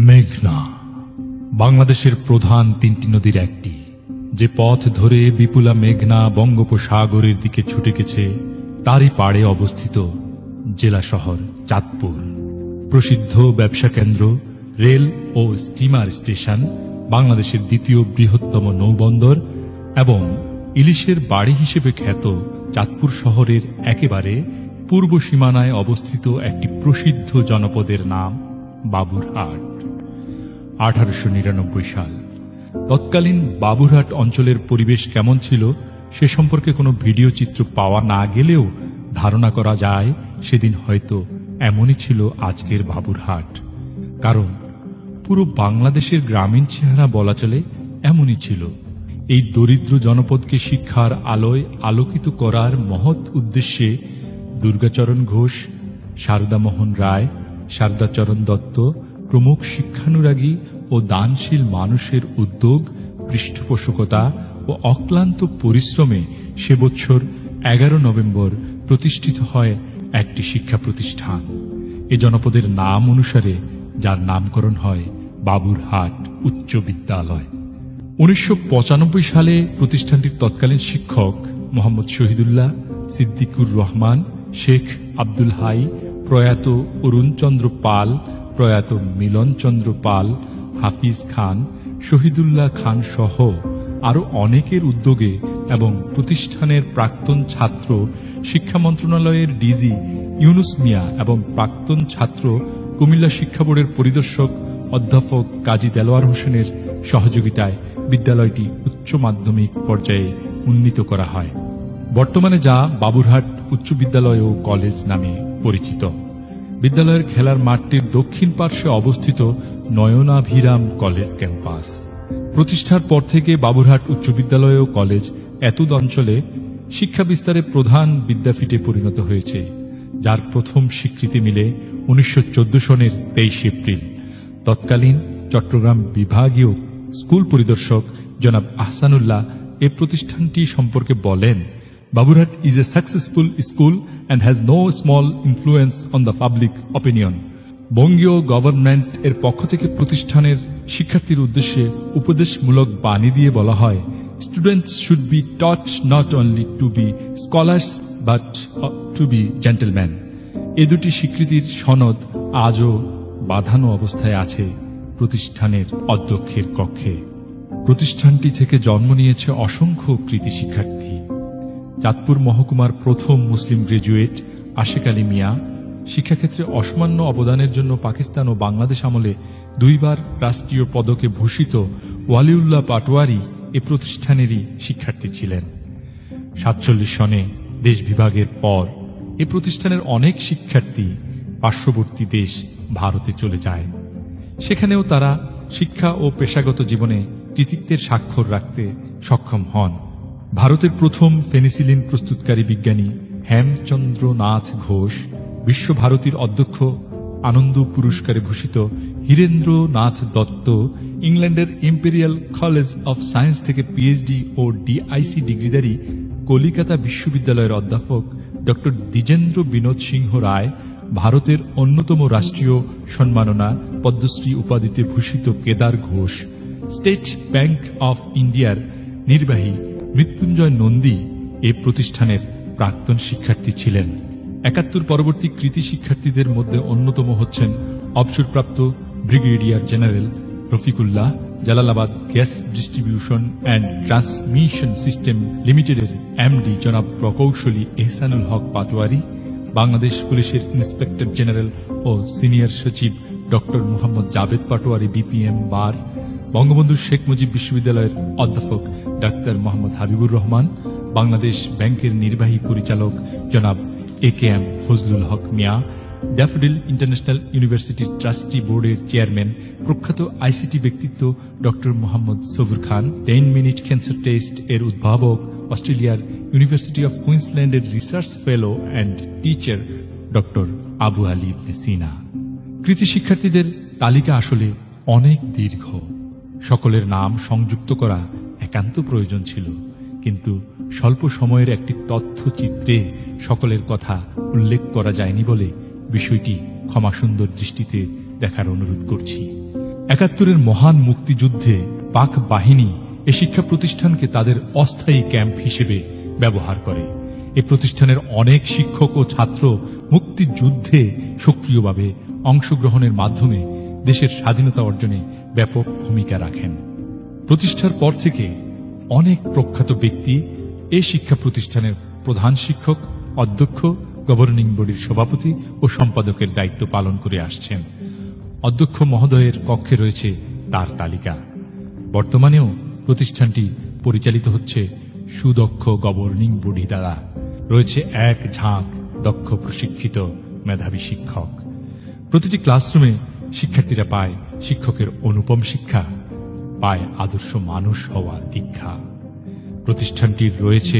মেঘনা বাংলাদেশের প্রধান তিনটি নদীর একটি, যে পথ ধরে বিপুলা মেঘনা বঙ্গোপসাগরের দিকে ছুটে গেছে তারই পাড়ে অবস্থিত জেলা শহর চাঁদপুর। প্রসিদ্ধ ব্যবসা কেন্দ্র, রেল ও স্টিমার স্টেশন, বাংলাদেশের দ্বিতীয় বৃহত্তম নৌবন্দর এবং ইলিশের বাড়ি হিসেবে খ্যাত চাঁদপুর শহরের একেবারে পূর্ব সীমানায় অবস্থিত একটি প্রসিদ্ধ জনপদের নাম বাবুরহাট। 1899 সাল। তৎকালীন বাবুরহাট অঞ্চলের পরিবেশ কেমন ছিল সে সম্পর্কে কোনো ভিডিও চিত্র পাওয়া না গেলেও ধারণা করা যায় সেদিন হয়তো এমনই ছিল আজকের বাবুরহাট। কারণ পুরো বাংলাদেশের গ্রামীণ চেহারা বলা চলে এমনই ছিল। এই দরিদ্র জনপদকে শিক্ষার আলোয় আলোকিত করার মহৎ উদ্দেশ্যে দুর্গাচরণ ঘোষ, শারদামোহন রায়, শারদাচরণ দত্ত প্রমুখ শিক্ষানুরাগী ও দানশীল মানুষের উদ্যোগ, পৃষ্ঠপোষকতা ও অক্লান্ত পরিশ্রমে সে বছর 11 নভেম্বর প্রতিষ্ঠিত হয় একটি শিক্ষা প্রতিষ্ঠান। এ জনপদের নাম অনুসারে যার নামকরণ হয় বাবুরহাট উচ্চ বিদ্যালয়। 1995 সালে প্রতিষ্ঠানটির তৎকালীন শিক্ষক মোহাম্মদ শহীদুল্লাহ, সিদ্দিকুর রহমান, শেখ আব্দুল হাই, প্রয়াত অরুণচন্দ্র পাল, প্রয়াত মিলনচন্দ্র পাল, হাফিজ খান, শহীদুল্লাহ খান সহ আরও অনেকের উদ্যোগে এবং প্রতিষ্ঠানের প্রাক্তন ছাত্র, শিক্ষা মন্ত্রণালয়ের ডিজি ইউনুস মিয়া এবং প্রাক্তন ছাত্র, কুমিল্লা শিক্ষা বোর্ডের পরিদর্শক অধ্যাপক কাজী দেলোয়ার হোসেনের সহযোগিতায় বিদ্যালয়টি উচ্চ মাধ্যমিক পর্যায়ে উন্নীত করা হয়। বর্তমানে যা বাবুরহাট উচ্চ বিদ্যালয় ও কলেজ নামে পরিচিত। বিদ্যালয়ের খেলার মাঠটির দক্ষিণ পার্শ্বে অবস্থিত নয়নাভিরাম কলেজ ক্যাম্পাস। প্রতিষ্ঠার পর থেকে বাবুরহাট উচ্চ বিদ্যালয় ও কলেজ এতদ অঞ্চলে শিক্ষা বিস্তারে প্রধান বিদ্যাপীঠে পরিণত হয়েছে, যার প্রথম স্বীকৃতি মিলে 1914 সনের 23 এপ্রিল। তৎকালীন চট্টগ্রাম বিভাগীয় স্কুল পরিদর্শক জনাব আহসানুল্লাহ এ প্রতিষ্ঠানটি সম্পর্কে বলেন, Baburhat is a successful school and has no small influence on the public opinion. বঙ্গীয় গভর্নমেন্ট এর পক্ষ থেকে প্রতিষ্ঠানের শিক্ষার্থীর উদ্দেশ্যে উপদেশমূলক বাণী দিয়ে বলা হয়, students should be taught not only to be scholars but to be gentleman. এ দুটি স্বীকৃতির সনদ আজও বাঁধানো অবস্থায় আছে প্রতিষ্ঠানের অধ্যক্ষের কক্ষে। প্রতিষ্ঠানটি থেকে জন্ম নিয়েছে অসংখ্য কৃতি শিক্ষার্থী। চাঁদপুর মহকুমার প্রথম মুসলিম গ্রাজুয়েট আশেক আলী মিয়া শিক্ষাক্ষেত্রে অসামান্য অবদানের জন্য পাকিস্তান ও বাংলাদেশ আমলে 2 বার রাষ্ট্রীয় পদকে ভূষিত ওয়ালিউল্লাহ পাটোয়ারি এ প্রতিষ্ঠানেরই শিক্ষার্থী ছিলেন। 47 সনে দেশ বিভাগের পর এ প্রতিষ্ঠানের অনেক শিক্ষার্থী পার্শ্ববর্তী দেশ ভারতে চলে যায়। সেখানেও তারা শিক্ষা ও পেশাগত জীবনে কৃতিত্বের স্বাক্ষর রাখতে সক্ষম হন। ভারতের প্রথম ফেনিসিলিন প্রস্তুতকারী বিজ্ঞানী হেমচন্দ্রনাথ ঘোষ, বিশ্বভারতীর অধ্যক্ষ, আনন্দ পুরস্কারে ভূষিত হীরেন্দ্রনাথ দত্ত, ইংল্যান্ডের ইম্পেরিয়াল কলেজ অফ সায়েন্স থেকে পিএইচডি ও ডিআইসি ডিগ্রিধারী কলিকাতা বিশ্ববিদ্যালয়ের অধ্যাপক ডক্টর দ্বিজেন্দ্র বিনোদ সিংহ রায়, ভারতের অন্যতম রাষ্ট্রীয় সম্মাননা পদ্মশ্রী উপাধিতে ভূষিত Kedar Ghosh, state bank of ইন্ডিয়ার নির্বাহী মৃত্যুঞ্জয় নন্দী এ প্রতিষ্ঠানের প্রাক্তন শিক্ষার্থী ছিলেন। 71 পরবর্তী কৃতি শিক্ষার্থীদের মধ্যে অন্যতম হচ্ছেন অবসরপ্রাপ্ত brigadier general Rafiqullah, Jalalabad gas distribution and transmission system লিমিটেডের এমডি জনাব প্রকৌশলী এহসানুল হক পাটোয়ারি, বাংলাদেশ পুলিশের ইন্সপেক্টর জেনারেল ও সিনিয়র সচিব ডক্টর মুহাম্মদ জাভেদ পাটোয়ারি বিপিএম বার, বঙ্গবন্ধু শেখ মুজিব বিশ্ববিদ্যালয়ের অধ্যাপক ডাক্তার মোহাম্মদ হাবিবুর রহমান, বাংলাদেশ ব্যাংকের নির্বাহী পরিচালক জনাব একেএম ফজলুল হক মিয়া, ড্যাফোডিল ইন্টারন্যাশনাল ইউনিভার্সিটির ট্রাস্টি বোর্ডের চেয়ারম্যান প্রখ্যাত আইসিটি ব্যক্তিত্ব doctor Mohammad Sabur Khan, 10 minute cancer test এর উদ্ভাবক, অস্ট্রেলিয়ার ইউনিভার্সিটি অফ কুইন্সল্যান্ডের research fellow and teacher doctor Abu Ali Ibne Sina. কৃতি শিক্ষার্থীদের তালিকা আসলে অনেক দীর্ঘ। সকলের নাম সংযুক্ত করা একান্ত প্রয়োজন ছিল, কিন্তু স্বল্প সময়ের একটি তথ্যচিত্রে সকলের কথা উল্লেখ করা যায়নি বলে বিষয়টি ক্ষমাসুন্দর দৃষ্টিতে দেখার অনুরোধ করছি। ৭১-এর মহান মুক্তিযুদ্ধে পাক বাহিনী এ শিক্ষা প্রতিষ্ঠানকে তাদের অস্থায়ী ক্যাম্প হিসেবে ব্যবহার করে। এ প্রতিষ্ঠানের অনেক শিক্ষক ও ছাত্র মুক্তিযুদ্ধে সক্রিয়ভাবে অংশগ্রহণের মাধ্যমে দেশের স্বাধীনতা অর্জনে ব্যাপক ভূমিকা রাখেন। প্রতিষ্ঠার পর থেকে অনেক প্রখ্যাত ব্যক্তি এ শিক্ষা প্রতিষ্ঠানের প্রধান শিক্ষক, অধ্যক্ষ, গভর্নিং বডির সভাপতি ও সম্পাদকের দায়িত্ব পালন করে আসছেন। অধ্যক্ষ মহোদয়ের কক্ষে রয়েছে তার তালিকা। বর্তমানেও প্রতিষ্ঠানটি পরিচালিত হচ্ছে সুদক্ষ গভর্নিং বডি দ্বারা। রয়েছে এক ঝাঁক দক্ষ প্রশিক্ষিত মেধাবী শিক্ষক। প্রতিটি ক্লাসরুমে শিক্ষার্থীরা পায় শিক্ষকের অনুপম শিক্ষা, পায় আদর্শ মানুষ হওয়ার দীক্ষা। প্রতিষ্ঠানটির রয়েছে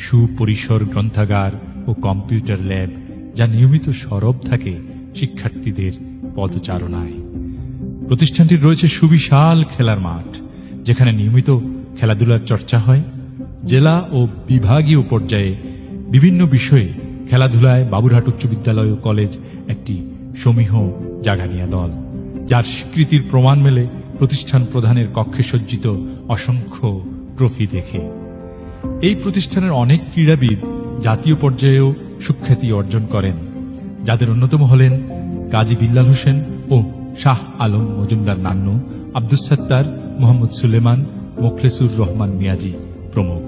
সুপরিসর গ্রন্থাগার ও কম্পিউটার ল্যাব, যা নিয়মিত সরব থাকে শিক্ষার্থীদের পদচারণায়। প্রতিষ্ঠানটির রয়েছে সুবিশাল খেলার মাঠ, যেখানে নিয়মিত খেলাধুলার চর্চা হয়। জেলা ও বিভাগীয় পর্যায়ে বিভিন্ন বিষয়ে খেলাধুলায় বাবুরহাট উচ্চ বিদ্যালয় ও কলেজ একটি সমীহ জাগানিয়া দল, যার স্বীকৃতির প্রমাণ মেলে প্রতিষ্ঠান প্রধানের কক্ষে সজ্জিত অসংখ্য ট্রফি দেখে। এই প্রতিষ্ঠানের অনেক ক্রীড়াবিদ জাতীয় পর্যায়েও সুখ্যাতি অর্জন করেন, যাদের অন্যতম হলেন কাজী বিল্লাল হোসেন ও শাহ আলম মজুমদার নান্নু, আব্দুস সাত্তার, মোহাম্মদ সুলেমান, মোখলেসুর রহমান মিয়াজি প্রমুখ।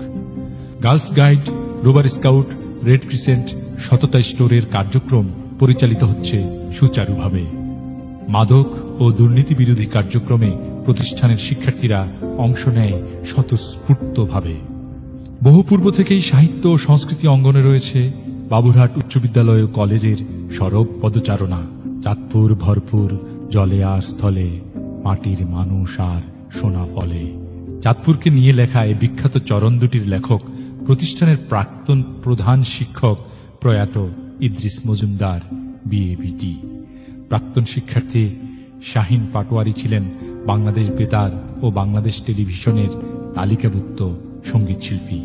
Girls guide, rover scout, red crescent, সততা স্টোরের কার্যক্রম পরিচালিত হচ্ছে সুচারুভাবে। মাদক ও দুর্নীতি বিরোধী কার্যক্রমে প্রতিষ্ঠানের শিক্ষার্থীরা অংশ নেয় স্বতঃস্ফূর্তভাবে। বহু পূর্ব থেকেই সাহিত্য ও সংস্কৃতি অঙ্গনে রয়েছে বাবুরহাট উচ্চ বিদ্যালয় ও কলেজের সরব পদচারণা। চাঁদপুর ভরপুর জলে আর স্থলে, মাটির মানুষ আর সোনা ফলে। চাঁদপুরকে নিয়ে লেখা এই বিখ্যাত চরণ দুটির লেখক প্রতিষ্ঠানের প্রাক্তন প্রধান শিক্ষক প্রয়াত ইদ্রিস মজুমদার, বিএবিটি। প্রাক্তন শিক্ষার্থী শাহিন পাটোয়ারি ছিলেন বাংলাদেশ বেতার ও বাংলাদেশ টেলিভিশনের তালিকাভুক্ত সঙ্গীত শিল্পী।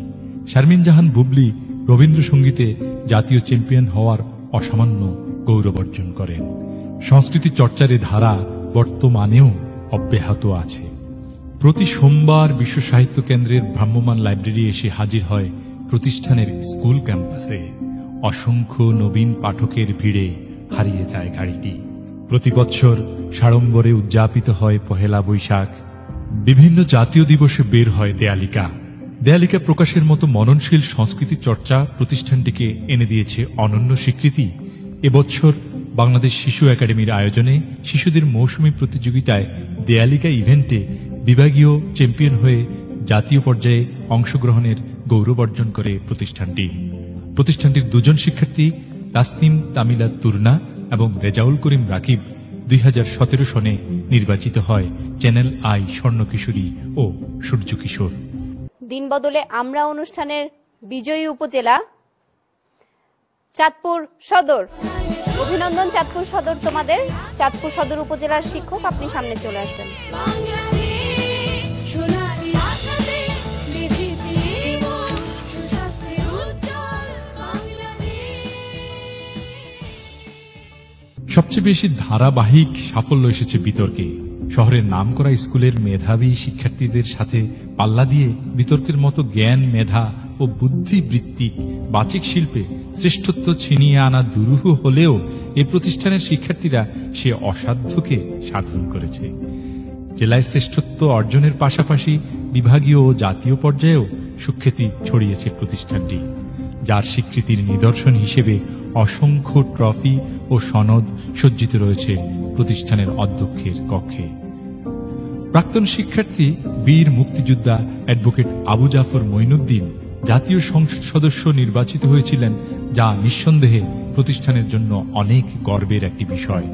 শারমিন জাহান বুবলি রবীন্দ্রসঙ্গীতে জাতীয় চ্যাম্পিয়ন হওয়ার অসামান্য গৌরব অর্জন করেন। সংস্কৃতি চর্চার ধারা বর্তমানেও অব্যাহত আছে। প্রতি সোমবার বিশ্ব সাহিত্য কেন্দ্রের ভ্রাম্যমাণ লাইব্রেরি এসে হাজির হয় প্রতিষ্ঠানের স্কুল ক্যাম্পাসে। অসংখ্য নবীন পাঠকের ভিড়ে হারিয়ে যায় গাড়িটি। প্রতি বৎসর সাড়ম্বরে উদযাপিত হয় পহেলা বৈশাখ। বিভিন্ন জাতীয় দিবসে বের হয় দেয়ালিকা। দেয়ালিকা প্রকাশের মতো মননশীল সংস্কৃতি চর্চা প্রতিষ্ঠানটিকে এনে দিয়েছে অনন্য স্বীকৃতি। এবছর বাংলাদেশ শিশু একাডেমির আয়োজনে শিশুদের মৌসুমী প্রতিযোগিতায় দেয়ালিকা ইভেন্টে বিভাগীয় চ্যাম্পিয়ন হয়ে জাতীয় পর্যায়ে অংশগ্রহণের গৌরব অর্জন করে প্রতিষ্ঠানটির দুজন শিক্ষার্থী তাসনিম তামিলা তুর্না এবং রেজাউল করিম রাকিব 2017 সনে নির্বাচিত হয় চ্যানেল আই স্বর্ণ কিশোরী ও সূর্য কিশোর। দিন বদলে আমরা অনুষ্ঠানের বিজয়ী উপজেলা চাঁদপুর সদর। অভিনন্দন চাঁদপুর সদর তোমাদের। চাঁদপুর সদর উপজেলার শিক্ষক, আপনি সামনে চলে আসবেন। সবচেয়ে বেশি ধারাবাহিক সাফল্য এসেছে বিতর্কে। শহরের নামকরা স্কুলের মেধাবী শিক্ষার্থীদের সাথে পাল্লা দিয়ে বিতর্কের মতো জ্ঞান, মেধা ও বুদ্ধিবৃত্তিক বাচিক শিল্পে শ্রেষ্ঠত্ব ছিনিয়ে আনা দুরূহ হলেও এ প্রতিষ্ঠানের শিক্ষার্থীরা সে অসাধ্যকে সাধন করেছে। জেলায় শ্রেষ্ঠত্ব অর্জনের পাশাপাশি বিভাগীয় ও জাতীয় পর্যায়েও সুখ্যাতি ছড়িয়েছে প্রতিষ্ঠানটি, যার স্বীকৃতির নিদর্শন হিসেবে অসংখ্য ট্রফি ও সনদ সজ্জিত রয়েছে প্রতিষ্ঠানের অধ্যক্ষের কক্ষে। প্রাক্তন শিক্ষার্থী বীর মুক্তিযোদ্ধা অ্যাডভোকেট আবু জাফর মঈনুদ্দিন জাতীয় সংসদ সদস্য নির্বাচিত হয়েছিলেন, যা নিঃসন্দেহে প্রতিষ্ঠানের জন্য অনেক গর্বের একটি বিষয়।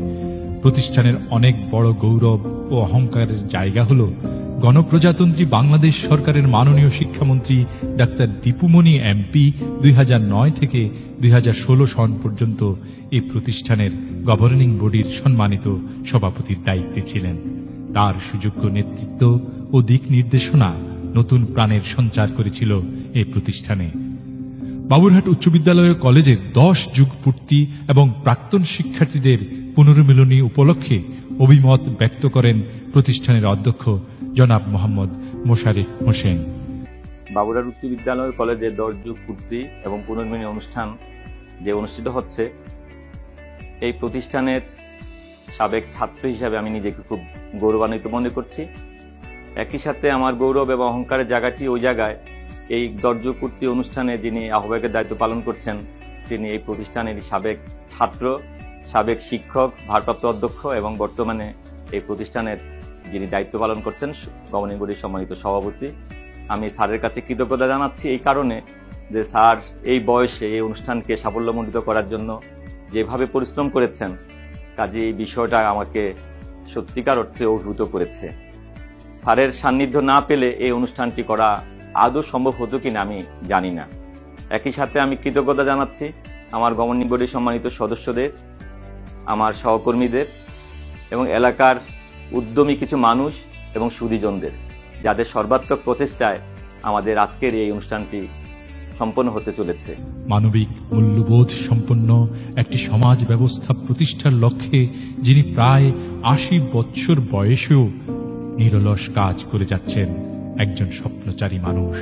প্রতিষ্ঠানের অনেক বড় গৌরব ও অহংকারের জায়গা হল গণপ্রজাতন্ত্রী বাংলাদেশ সরকারের মাননীয় শিক্ষামন্ত্রী ডাক্তার দীপুমণি এমপি 2009 থেকে 2016 সন পর্যন্ত এই প্রতিষ্ঠানের গভর্নিং বডির সম্মানিত সভাপতির দায়িত্বে ছিলেন। তার সুযোগ্য নেতৃত্ব ও দিক নির্দেশনা নতুন প্রাণের সঞ্চার করেছিল এই প্রতিষ্ঠানে। বাবুরহাট উচ্চ বিদ্যালয় ও কলেজের 10 যুগ পূর্তি এবং প্রাক্তন শিক্ষার্থীদের পুনর্মিলনী উপলক্ষে অভিমত ব্যক্ত করেন প্রতিষ্ঠানের অধ্যক্ষ জনাব মোহাম্মদ মোশারিফ হোসেন। বাবুরহাট উচ্চ বিদ্যালয় কলেজের 10 যুগ পূর্তি এবং পুনর্মিলনী অনুষ্ঠান যে অনুষ্ঠিত হচ্ছে, এই প্রতিষ্ঠানের সাবেক ছাত্র হিসাবে আমি নিজেকে খুব গৌরবান্বিত মনে করছি। একই সাথে আমার গৌরব এবং অহংকারের জায়গাটি ওই জায়গায়, এই 10 যুগ পূর্তি অনুষ্ঠানে যিনি আহ্বায়কের দায়িত্ব পালন করছেন তিনি এই প্রতিষ্ঠানের সাবেক ছাত্র, সাবেক শিক্ষক, ভারপ্রাপ্ত অধ্যক্ষ এবং বর্তমানে এই প্রতিষ্ঠানের যিনি দায়িত্ব পালন করছেন গভর্নিং বডির সম্মানিত সভাপতি। আমি স্যারের কাছে কৃতজ্ঞতা জানাচ্ছি এই কারণে যে স্যার এই বয়সে এই অনুষ্ঠানকে সাফল্যমণ্ডিত করার জন্য যেভাবে পরিশ্রম করেছেন, কাজে এই বিষয়টা আমাকে সত্যিকার অর্থে অভিভূত করেছে। স্যারের সান্নিধ্য না পেলে এই অনুষ্ঠানটি করা আদৌ সম্ভব হতো কিনা আমি জানি না। একই সাথে আমি কৃতজ্ঞতা জানাচ্ছি আমার গভর্নিং বডির সম্মানিত সদস্যদের, আমার সহকর্মীদের এবং এলাকার উদ্যমী কিছু মানুষ এবং সুধীজনদের, যাদের সর্বাত্মক প্রচেষ্টায় আমাদের আজকের এই অনুষ্ঠানটি সম্পন্ন হতে চলেছে। মানবিক মূল্যবোধ সম্পন্ন একটি সমাজ ব্যবস্থা প্রতিষ্ঠার লক্ষ্যে যিনি প্রায় 80 বছর বয়সেও নিরলস কাজ করে যাচ্ছেন একজন স্বপ্নচারী মানুষ।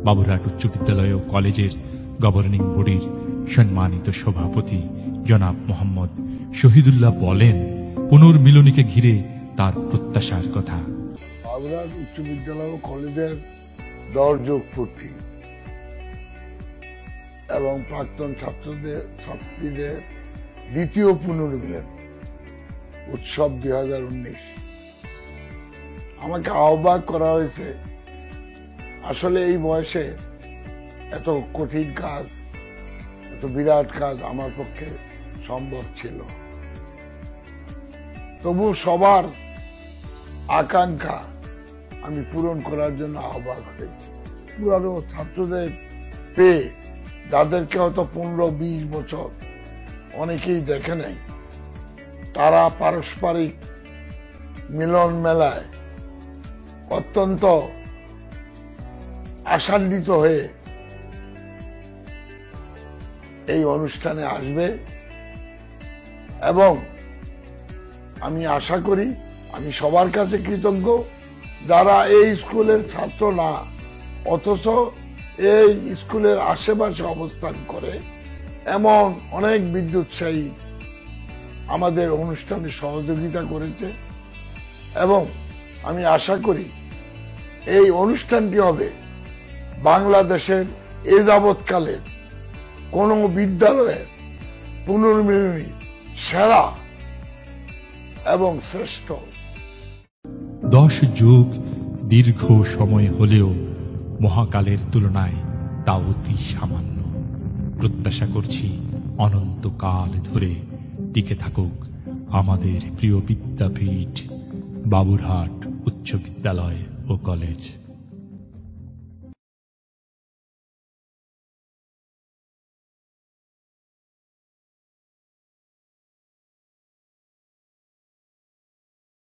বাবুরহাট উচ্চ বিদ্যালয় ও কলেজের গভর্নিং বডির সম্মানিত সভাপতি জনাব মোহাম্মদ শহীদুল্লাহ বলেন পুনর্মিলনীকে ঘিরে তার প্রত্যাশার কথা। বাবুরহাট উচ্চ বিদ্যালয় ও কলেজের 10 যুগ পূর্তি এবং প্রাক্তন ছাত্রীদের দ্বিতীয় পুনর্মিলন উৎসব 2019 আমাকে আহ্বায়ক করা হয়েছে। আসলে এই বয়সে এত কঠিন কাজ, এত বিরাট কাজ আমার পক্ষে সম্ভব ছিল। তবু সবার আকাঙ্ক্ষা আমি পূরণ করার জন্য আহ্বায়ক হয়েছি। পুরানো ছাত্রদের পেয়ে, যাদেরকে হয়তো 15-20 বছর অনেকেই দেখে নাই, তারা পারস্পরিক মিলন মেলায় অত্যন্ত আশান্বিত হয়ে এই অনুষ্ঠানে আসবে এবং আমি আশা করি, আমি সবার কাছে কৃতজ্ঞ যারা এই স্কুলের ছাত্র না অথচ এই স্কুলের আশেপাশে অবস্থান করে এমন অনেক বিদ্যুৎসাহী আমাদের অনুষ্ঠানে সহযোগিতা করেছে এবং আমি আশা করি এই অনুষ্ঠানটি হবে বাংলাদেশের এ যাবৎকালের কোন বিদ্যালয়ের পুনর্মিলনী সেরা এবং শ্রেষ্ঠ। 10 যুগ দীর্ঘ সময় হলেও মহাকালের তুলনায় তা অতি সামান্য। প্রত্যাশা করছি অনন্তকাল ধরে টিকে থাকুক আমাদের প্রিয় বিদ্যাপীঠ বাবুরহাট উচ্চ বিদ্যালয় ও কলেজ।